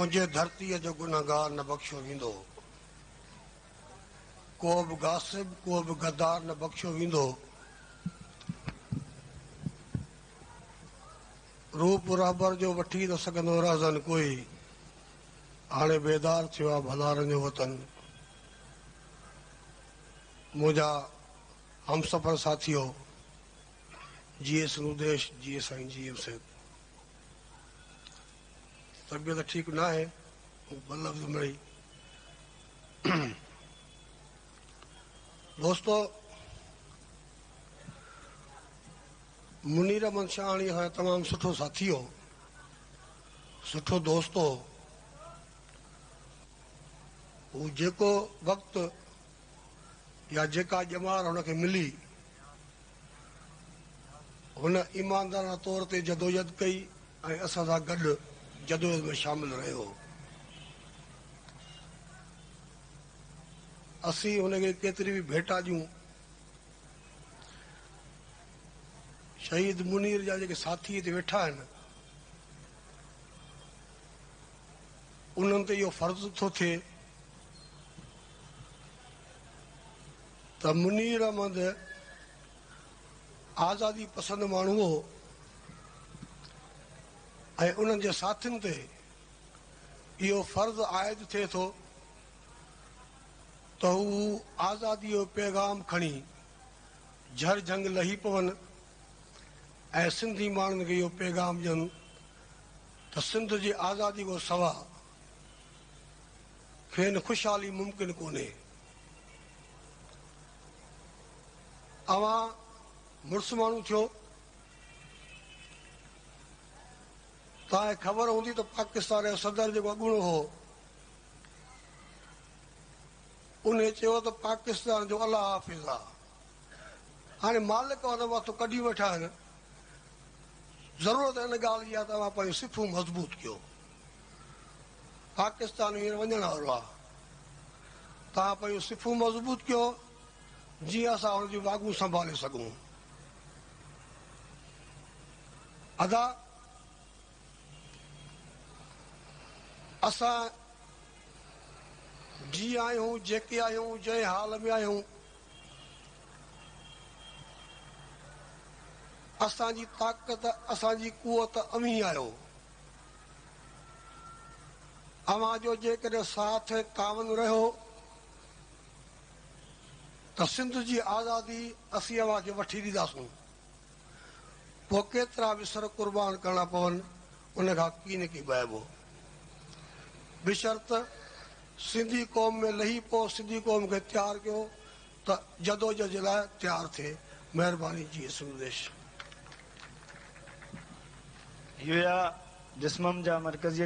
मुझे धरती जो गुनहगार न बख्शो विंदो, को बि गासिब को बि गद्दार न बख्शो विंदो। रूप रहबर जो वठी न सघंदो रहज़न कोई, हाणे बेदार थियो आहे भलारनि जो वतन। मुंहिंजा हमसफ़र साथियो GS रुदेश, GS साईं GM साहिब, तबियत ठीक ना है, ॿ लफ़्ज़ मिड़ई। दोस्तो, मुनीर मनशाणी है तमाम सुठो साथी हो, सुठो दोस्त हो। वो जेको वक्त या जेका ॼमार हुनखे मिली, हुन ईमानदाराना तौर ते जदोजहद कई ऐं असां सां गॾु जदोजहद में शामिल रहियो। असीं हुनखे केतिरी बि भेटा ॾियूं, शहीद मुनीर जा जेके साथी हिते वेठा आहिनि, उन्हनि ते इहो फर्ज़ थो थिए त मुनीर अहमद आज़ादी पसंदि माण्हू हो ऐं उन्हनि जे साथियुनि ते इहो फर्ज़ आयद थिए थो त हू आज़ादी जो पैगाम खणी झर झंग लही पवनि ऐं सिंधी माण्हुनि खे इहो पैगाम ॾियनि त सिंध जी आज़ादी खां सवा खेनि ख़ुशहाली मुमकिन कोन्हे। अवां मुड़ुसु माण्हू थियो, तव्हांखे ख़बर हूंदी त पाकिस्तान जो सदर जेको अॻूणो हो, उन चयो त पाकिस्तान जो अल्लाह हाफ़िज़ आहे। हाणे मालिक हुन वक़्तु कढी वेठा आहिनि, ज़रूरत हिन ॻाल्हि जी आहे त तव्हां पंहिंजूं सिफ़ूं मज़बूत कयो। पाकिस्तान हींअर वञण वारो आहे, तव्हां पंहिंजूं सिफ़ूं मज़बूत कयो जीअं असां हुन जूं वागूं संभाले सघूं। अदा असां जीअं आहियूं, जेके आहियूं, जंहिं हाल में आहियूं, असांजी ताक़त, असांजी कुवत अमीं आहियो। अवां जो जेकॾहिं साथ तावन रहियो त सिंध जी आज़ादी असीं अवां खे वठी ॾींदासूं। पोइ केतिरा बि सर क़ुर्बान करणा पवनि, उन खां की न की ॿाइबो। बिशर्त सिंधी क़ौम में लही पो, सिंधी क़ौम खे तयारु कयो त जदोजहद जे लाइ तयारु थिए। महिरबानी GS रुदेश। इहो जिस्मम जा मरकज़ी